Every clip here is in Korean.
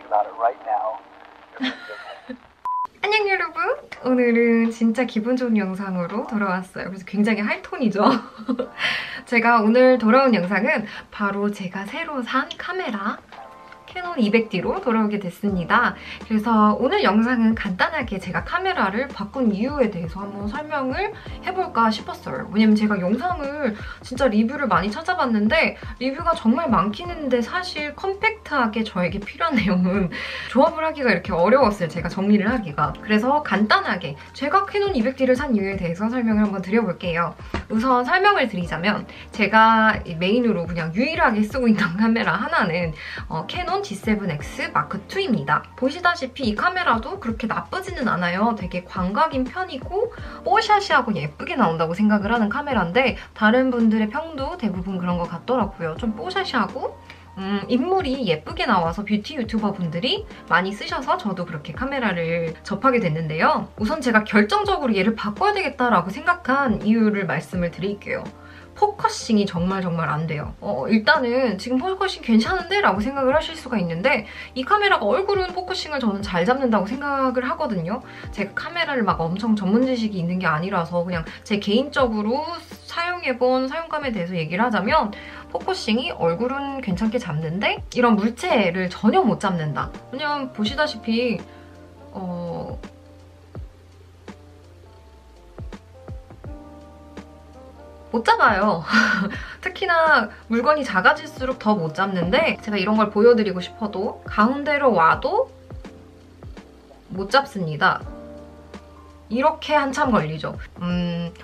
about it right now. 안녕 여러분! 오늘은 진짜 기분 좋은 영상으로 돌아왔어요. 그래서 굉장히 하이톤이죠? 제가 오늘 돌아온 영상은 바로 제가 새로 산 카메라 캐논 200D로 돌아오게 됐습니다. 그래서 오늘 영상은 간단하게 제가 카메라를 바꾼 이유에 대해서 한번 설명을 해볼까 싶었어요. 왜냐면 제가 영상을 진짜 리뷰를 많이 찾아봤는데 리뷰가 정말 많긴 했는데 사실 컴팩트하게 저에게 필요한 내용은 조합을 하기가 이렇게 어려웠어요. 제가 정리를 하기가. 그래서 간단하게 제가 캐논 200D를 산 이유에 대해서 설명을 한번 드려볼게요. 우선 설명을 드리자면 제가 메인으로 그냥 유일하게 쓰고 있는 카메라 하나는 캐논 G7X 마크 2입니다. 보시다시피 이 카메라도 그렇게 나쁘지는 않아요. 되게 광각인 편이고 뽀샤시하고 예쁘게 나온다고 생각을 하는 카메라인데 다른 분들의 평도 대부분 그런 것 같더라고요. 좀 뽀샤시하고 인물이 예쁘게 나와서 뷰티 유튜버 분들이 많이 쓰셔서 저도 그렇게 카메라를 접하게 됐는데요. 우선 제가 결정적으로 얘를 바꿔야 되겠다라고 생각한 이유를 말씀을 드릴게요. 포커싱이 정말 안 돼요. 일단은 지금 포커싱 괜찮은데? 라고 생각을 하실 수가 있는데 이 카메라가 얼굴은 포커싱을 저는 잘 잡는다고 생각을 하거든요. 제가 카메라를 막 엄청 전문 지식이 있는 게 아니라서 그냥 제 개인적으로 사용해본 사용감에 대해서 얘기를 하자면 포커싱이 얼굴은 괜찮게 잡는데 이런 물체를 전혀 못 잡는다. 왜냐면 보시다시피 못 잡아요. 특히나 물건이 작아질수록 더 못 잡는데 제가 이런 걸 보여드리고 싶어도 가운데로 와도 못 잡습니다. 이렇게 한참 걸리죠.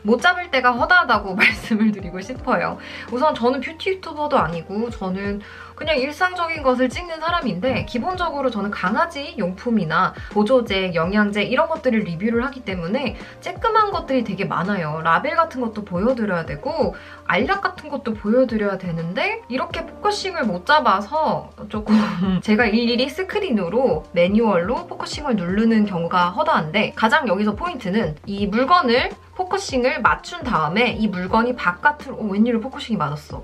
못 잡을 때가 허다하다고 말씀을 드리고 싶어요. 우선 저는 뷰티 유튜버도 아니고 저는 그냥 일상적인 것을 찍는 사람인데 기본적으로 저는 강아지 용품이나 보조제, 영양제 이런 것들을 리뷰를 하기 때문에 쬐끔한 것들이 되게 많아요. 라벨 같은 것도 보여드려야 되고 알약 같은 것도 보여드려야 되는데 이렇게 포커싱을 못 잡아서 조금 제가 일일이 스크린으로 매뉴얼로 포커싱을 누르는 경우가 허다한데 가장 여기서 포인트는 이 물건을 포커싱을 맞춘 다음에 이 물건이 바깥으로 웬일로 포커싱이 맞았어.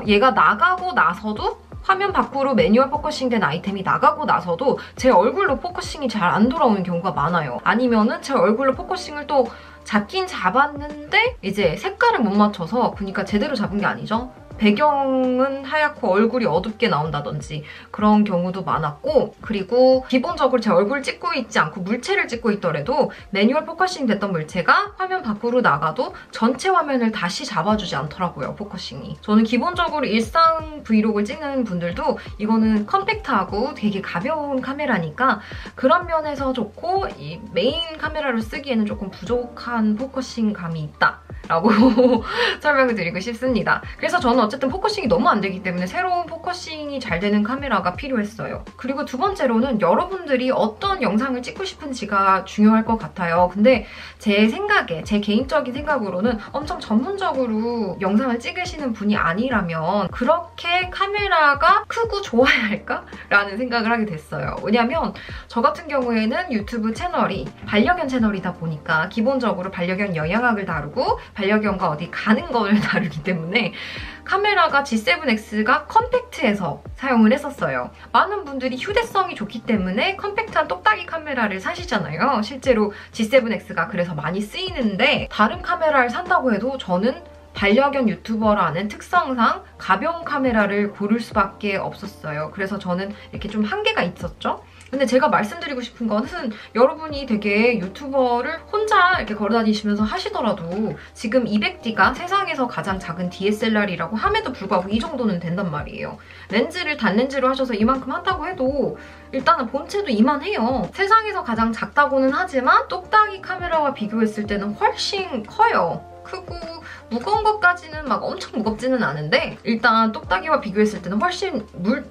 얘가 나가고 나서도 화면 밖으로 매뉴얼 포커싱 된 아이템이 나가고 나서도 제 얼굴로 포커싱이 잘 안 돌아오는 경우가 많아요. 아니면은 제 얼굴로 포커싱을 또 잡긴 잡았는데 이제 색깔을 못 맞춰서 그러니까 제대로 잡은 게 아니죠. 배경은 하얗고 얼굴이 어둡게 나온다든지 그런 경우도 많았고 그리고 기본적으로 제 얼굴을 찍고 있지 않고 물체를 찍고 있더라도 매뉴얼 포커싱 됐던 물체가 화면 밖으로 나가도 전체 화면을 다시 잡아주지 않더라고요, 포커싱이. 저는 기본적으로 일상 브이로그를 찍는 분들도 이거는 컴팩트하고 되게 가벼운 카메라니까 그런 면에서 좋고 이 메인 카메라로 쓰기에는 조금 부족한 포커싱 감이 있다. 라고 설명을 드리고 싶습니다. 그래서 저는 어쨌든 포커싱이 너무 안 되기 때문에 새로운 포커싱이 잘 되는 카메라가 필요했어요. 그리고 두 번째로는 여러분들이 어떤 영상을 찍고 싶은지가 중요할 것 같아요. 근데 제 생각에, 제 개인적인 생각으로는 엄청 전문적으로 영상을 찍으시는 분이 아니라면 그렇게 카메라가 크고 좋아야 할까? 라는 생각을 하게 됐어요. 왜냐면 저 같은 경우에는 유튜브 채널이 반려견 채널이다 보니까 기본적으로 반려견 영양학을 다루고 반려견과 어디 가는 걸 다루기 때문에 카메라가 G7X가 컴팩트해서 사용을 했었어요. 많은 분들이 휴대성이 좋기 때문에 컴팩트한 똑딱이 카메라를 사시잖아요. 실제로 G7X가 그래서 많이 쓰이는데 다른 카메라를 산다고 해도 저는 반려견 유튜버라는 특성상 가벼운 카메라를 고를 수밖에 없었어요. 그래서 저는 이렇게 좀 한계가 있었죠. 근데 제가 말씀드리고 싶은 거는 여러분이 되게 유튜버를 혼자 이렇게 걸어다니시면서 하시더라도 지금 200D가 세상에서 가장 작은 DSLR이라고 함에도 불구하고 이 정도는 된단 말이에요. 렌즈를 단렌즈로 하셔서 이만큼 한다고 해도 일단은 본체도 이만해요. 세상에서 가장 작다고는 하지만 똑딱이 카메라와 비교했을 때는 훨씬 커요. 크고 무거운 것까지는 막 엄청 무겁지는 않은데 일단 똑딱이와 비교했을 때는 훨씬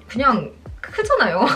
그냥 크잖아요.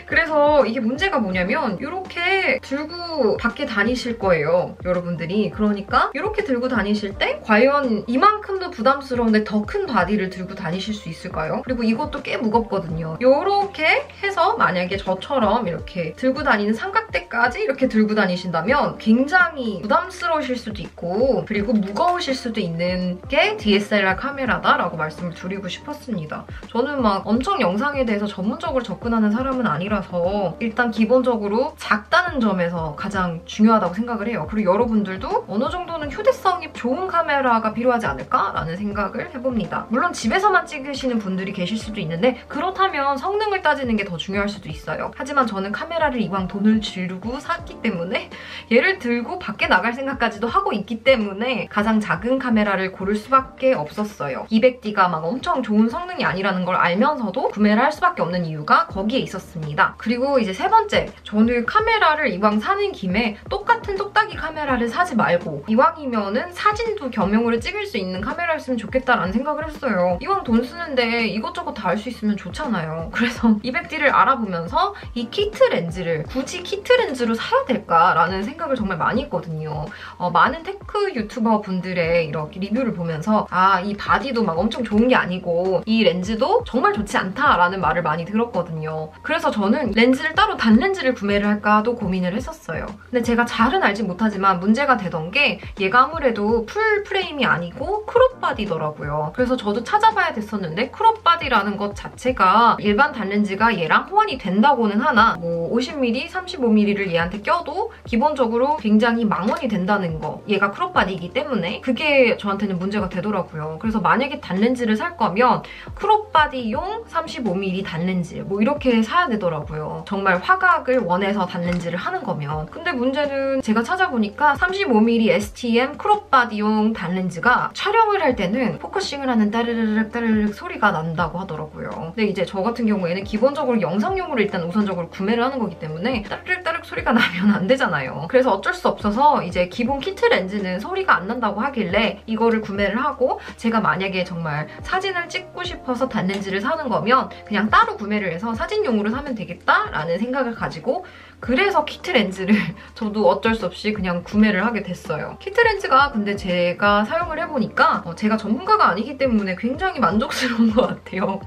그래서 이게 문제가 뭐냐면 이렇게 들고 밖에 다니실 거예요, 여러분들이. 그러니까 이렇게 들고 다니실 때 과연 이만큼도 부담스러운데 더 큰 바디를 들고 다니실 수 있을까요? 그리고 이것도 꽤 무겁거든요. 이렇게 해서 만약에 저처럼 이렇게 들고 다니는 삼각대까지 이렇게 들고 다니신다면 굉장히 부담스러우실 수도 있고 그리고 무거우실 수도 있는 게 DSLR 카메라다라고 말씀을 드리고 싶었습니다. 저는 막 엄청 영상에 대해 대해서 전문적으로 접근하는 사람은 아니라서 일단 기본적으로 작다는 점에서 가장 중요하다고 생각을 해요. 그리고 여러분들도 어느 정도는 휴대성이 좋은 카메라가 필요하지 않을까라는 생각을 해봅니다. 물론 집에서만 찍으시는 분들이 계실 수도 있는데 그렇다면 성능을 따지는 게 더 중요할 수도 있어요. 하지만 저는 카메라를 이왕 돈을 지르고 샀기 때문에 얘를 들고 밖에 나갈 생각까지도 하고 있기 때문에 가장 작은 카메라를 고를 수밖에 없었어요. 200D가 막 엄청 좋은 성능이 아니라는 걸 알면서도 구매를 할 수밖에 없는 이유가 거기에 있었습니다. 그리고 이제 세 번째, 저는 카메라를 이왕 사는 김에 똑같은 똑딱이 카메라를 사지 말고 이왕이면은 사진도 겸용으로 찍을 수 있는 카메라였으면 좋겠다라는 생각을 했어요. 이왕 돈 쓰는데 이것저것 다 할 수 있으면 좋잖아요. 그래서 200D를 알아보면서 이 키트 렌즈를 굳이 키트 렌즈로 사야 될까라는 생각을 정말 많이 했거든요. 많은 테크 유튜버 분들의 이렇게 리뷰를 보면서 이 바디도 막 엄청 좋은 게 아니고 이 렌즈도 정말 좋지 않다라는 말을 많이 들었거든요. 그래서 저는 렌즈를 따로 단 렌즈를 구매를 할까도 고민을 했었어요. 근데 제가 잘은 알지 못하지만 문제가 되던 게 얘가 아무래도 풀 프레임이 아니고 크롭 바디더라고요. 그래서 저도 찾아봐야 됐었는데 크롭 바디라는 것 자체가 일반 단 렌즈가 얘랑 호환이 된다고는 하나 50mm, 35mm를 얘한테 껴도 기본적으로 굉장히 망원이 된다는 거, 얘가 크롭 바디이기 때문에 그게 저한테는 문제가 되더라고요. 그래서 만약에 단 렌즈를 살 거면 크롭 바디용 35mm 단 렌즈 이렇게 사야 되더라고요. 정말 화각을 원해서 단 렌즈를 하는 거면. 근데 문제는 제가 찾아보니까 35mm STM 크롭 바디용 단 렌즈가 촬영을 할 때는 포커싱을 하는 따르르륵 따르르륵 소리가 난다고 하더라고요. 근데 이제 저 같은 경우에는 기본적으로 영상용으로 일단 우선적으로 구매를 하는 거기 때문에 따르륵 따르륵 소리가 나면 안 되잖아요. 그래서 어쩔 수 없어서 이제 기본 키트 렌즈는 소리가 안 난다고 하길래 이거를 구매를 하고, 제가 만약에 정말 사진을 찍고 싶어서 단 렌즈를 사는 거면 그냥 따로 구매를 해서 사진용으로 사면 되겠다라는 생각을 가지고, 그래서 키트 렌즈를 저도 어쩔 수 없이 그냥 구매를 하게 됐어요. 키트 렌즈가 근데 제가 사용을 해보니까 제가 전문가가 아니기 때문에 굉장히 만족스러운 것 같아요.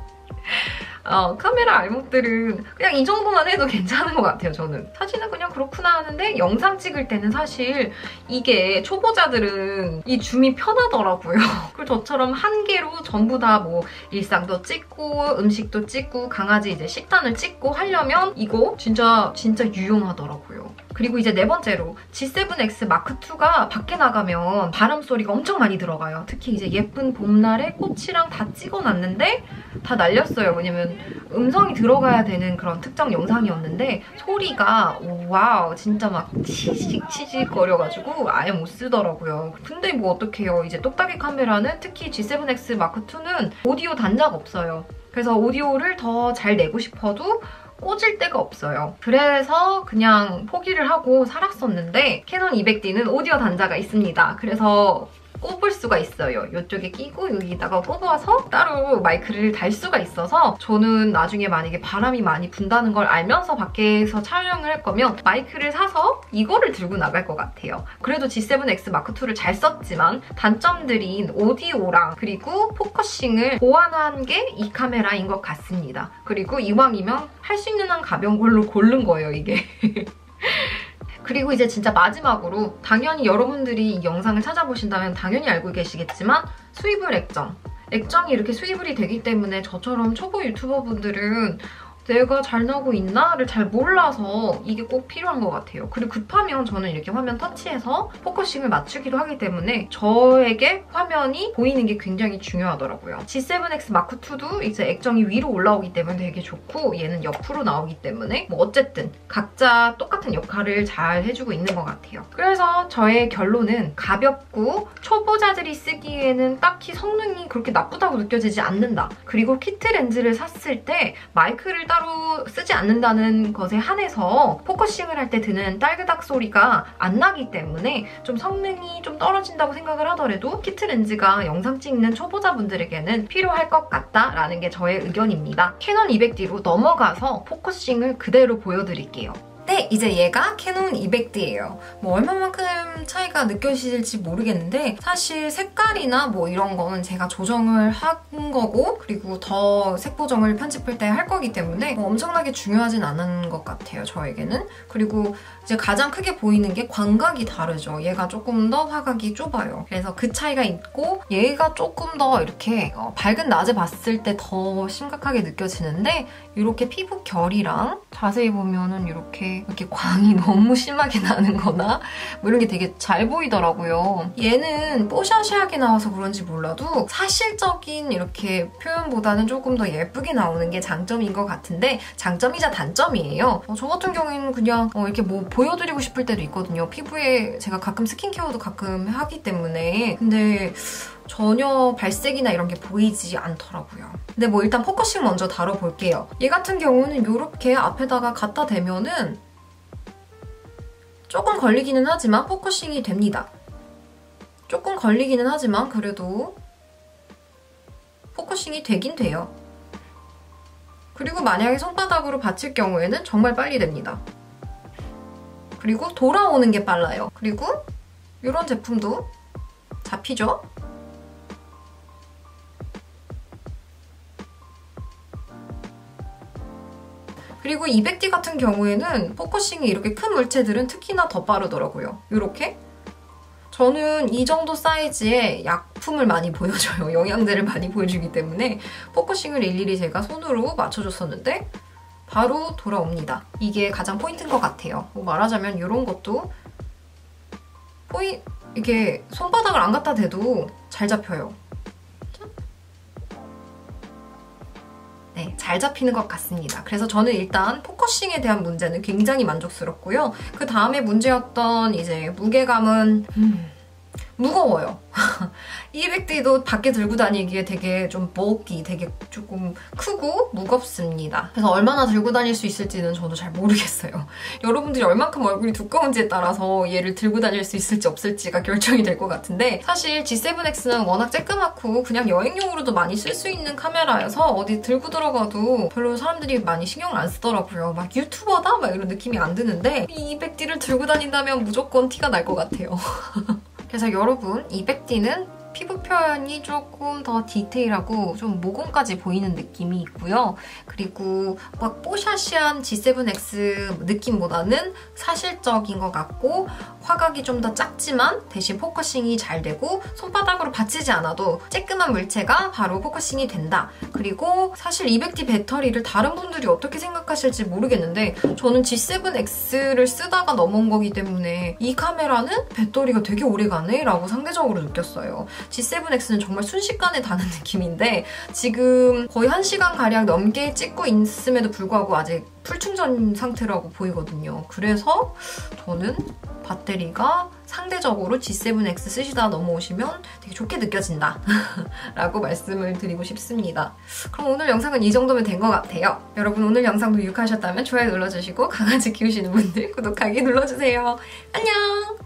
카메라 알못들은 그냥 이 정도만 해도 괜찮은 것 같아요, 저는. 사진은 그냥 그렇구나 하는데 영상 찍을 때는 사실 이게 초보자들은 이 줌이 편하더라고요. 그리고 저처럼 한 개로 전부 다 일상도 찍고 음식도 찍고 강아지 이제 식단을 찍고 하려면 이거 진짜 유용하더라고요. 그리고 이제 네 번째로 G7X 마크2가 밖에 나가면 바람 소리가 엄청 많이 들어가요. 특히 이제 예쁜 봄날에 꽃이랑 다 찍어놨는데 다 날렸어요. 왜냐면 음성이 들어가야 되는 그런 특정 영상이었는데 소리가 와우 진짜 막 치직 거려가지고 아예 못 쓰더라고요. 근데 어떡해요. 이제 똑딱이 카메라는 특히 G7X 마크2는 오디오 단자가 없어요. 그래서 오디오를 더 잘 내고 싶어도 꽂을 데가 없어요. 그래서 그냥 포기를 하고 살았었는데 캐논 200D는 오디오 단자가 있습니다. 그래서 꼽을 수가 있어요. 이쪽에 끼고 여기다가 꼽아서 따로 마이크를 달 수가 있어서 저는 나중에 만약에 바람이 많이 분다는 걸 알면서 밖에서 촬영을 할 거면 마이크를 사서 이거를 들고 나갈 것 같아요. 그래도 G7X 마크2를 잘 썼지만 단점들인 오디오랑 그리고 포커싱을 보완한 게 이 카메라인 것 같습니다. 그리고 이왕이면 할 수 있는 한 가벼운 걸로 고른 거예요, 이게. 그리고 이제 진짜 마지막으로 당연히 여러분들이 이 영상을 찾아보신다면 당연히 알고 계시겠지만 수입을 액정이 이렇게 수입이 되기 때문에 저처럼 초보 유튜버분들은 내가 잘 나오고 있나를 잘 몰라서 이게 꼭 필요한 것 같아요. 그리고 급하면 저는 이렇게 화면 터치해서 포커싱을 맞추기도 하기 때문에 저에게 화면이 보이는 게 굉장히 중요하더라고요. G7X 마크2도 이제 액정이 위로 올라오기 때문에 되게 좋고 얘는 옆으로 나오기 때문에 어쨌든 각자 똑같은 역할을 잘 해주고 있는 것 같아요. 그래서 저의 결론은 가볍고 초보자들이 쓰기에는 딱히 성능이 그렇게 나쁘다고 느껴지지 않는다. 그리고 키트 렌즈를 샀을 때 마이크를 따로 쓰지 않는다는 것에 한해서 포커싱을 할 때 드는 딸그닥 소리가 안 나기 때문에 좀 성능이 좀 떨어진다고 생각을 하더라도 키트 렌즈가 영상 찍는 초보자분들에게는 필요할 것 같다라는 게 저의 의견입니다. 캐논 200D로 넘어가서 포커싱을 그대로 보여드릴게요. 네, 이제 얘가 캐논 200D예요. 뭐 얼마만큼 차이가 느껴지실지 모르겠는데 사실 색깔이나 뭐 이런 거는 제가 조정을 한 거고 그리고 더 색 보정을 편집할 때 할 거기 때문에 뭐 엄청나게 중요하진 않은 것 같아요, 저에게는. 그리고 이제 가장 크게 보이는 게 광각이 다르죠. 얘가 조금 더 화각이 좁아요. 그래서 그 차이가 있고 얘가 조금 더 이렇게 밝은 낮에 봤을 때 더 심각하게 느껴지는데 이렇게 피부 결이랑 자세히 보면은 이렇게 광이 너무 심하게 나는 거나 뭐 이런 게 되게 잘 보이더라고요. 얘는 뽀샤시하게 나와서 그런지 몰라도 사실적인 이렇게 표현보다는 조금 더 예쁘게 나오는 게 장점인 것 같은데 장점이자 단점이에요. 저 같은 경우에는 그냥 이렇게 뭐 보여드리고 싶을 때도 있거든요. 피부에 제가 가끔 스킨케어도 가끔 하기 때문에 근데 전혀 발색이나 이런 게 보이지 않더라고요. 근데 뭐 일단 포커싱 먼저 다뤄볼게요. 얘 같은 경우는 이렇게 앞에다가 갖다 대면은 조금 걸리기는 하지만 포커싱이 됩니다. 조금 걸리기는 하지만 그래도 포커싱이 되긴 돼요. 그리고 만약에 손바닥으로 받칠 경우에는 정말 빨리 됩니다. 그리고 돌아오는 게 빨라요. 그리고 이런 제품도 잡히죠? 그리고 200D 같은 경우에는 포커싱이 이렇게 큰 물체들은 특히나 더 빠르더라고요. 이렇게. 저는 이 정도 사이즈의 약품을 많이 보여줘요. 영양제를 많이 보여주기 때문에 포커싱을 일일이 제가 손으로 맞춰줬었는데 바로 돌아옵니다. 이게 가장 포인트인 것 같아요. 뭐 말하자면 이런 것도 이게 손바닥을 안 갖다 대도 잘 잡혀요. 네, 잘 잡히는 것 같습니다. 그래서 저는 일단 포커싱에 대한 문제는 굉장히 만족스럽고요. 그 다음에 문제였던 이제 무게감은 무거워요. 200D도 밖에 들고 다니기에 되게 좀 되게 조금 크고 무겁습니다. 그래서 얼마나 들고 다닐 수 있을지는 저도 잘 모르겠어요. 여러분들이 얼만큼 얼굴이 두꺼운지에 따라서 얘를 들고 다닐 수 있을지 없을지가 결정이 될 것 같은데 사실 G7X는 워낙 쬐끄맣고 그냥 여행용으로도 많이 쓸 수 있는 카메라여서 어디 들고 들어가도 별로 사람들이 많이 신경을 안 쓰더라고요. 막 유튜버다? 막 이런 느낌이 안 드는데 이 200D를 들고 다닌다면 무조건 티가 날 것 같아요. 그래서 여러분 200D는 피부 표현이 조금 더 디테일하고 좀 모공까지 보이는 느낌이 있고요. 그리고 막 뽀샤시한 G7X 느낌보다는 사실적인 것 같고 화각이 좀 더 작지만 대신 포커싱이 잘 되고 손바닥으로 받치지 않아도 쬐끄만 물체가 바로 포커싱이 된다. 그리고 사실 200D 배터리를 다른 분들이 어떻게 생각하실지 모르겠는데 저는 G7X를 쓰다가 넘어온 거기 때문에 이 카메라는 배터리가 되게 오래가네 라고 상대적으로 느꼈어요. G7X는 정말 순식간에 다는 느낌인데 지금 거의 1시간가량 넘게 찍고 있음에도 불구하고 아직 풀충전 상태라고 보이거든요. 그래서 저는 배터리가 상대적으로 G7X 쓰시다 넘어오시면 되게 좋게 느껴진다 라고 말씀을 드리고 싶습니다. 그럼 오늘 영상은 이 정도면 된 것 같아요. 여러분 오늘 영상도 유익하셨다면 좋아요 눌러주시고 강아지 키우시는 분들 구독하기 눌러주세요. 안녕!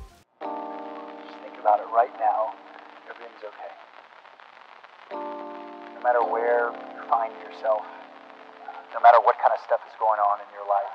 No matter where you find yourself, no matter what kind of stuff is going on in your life,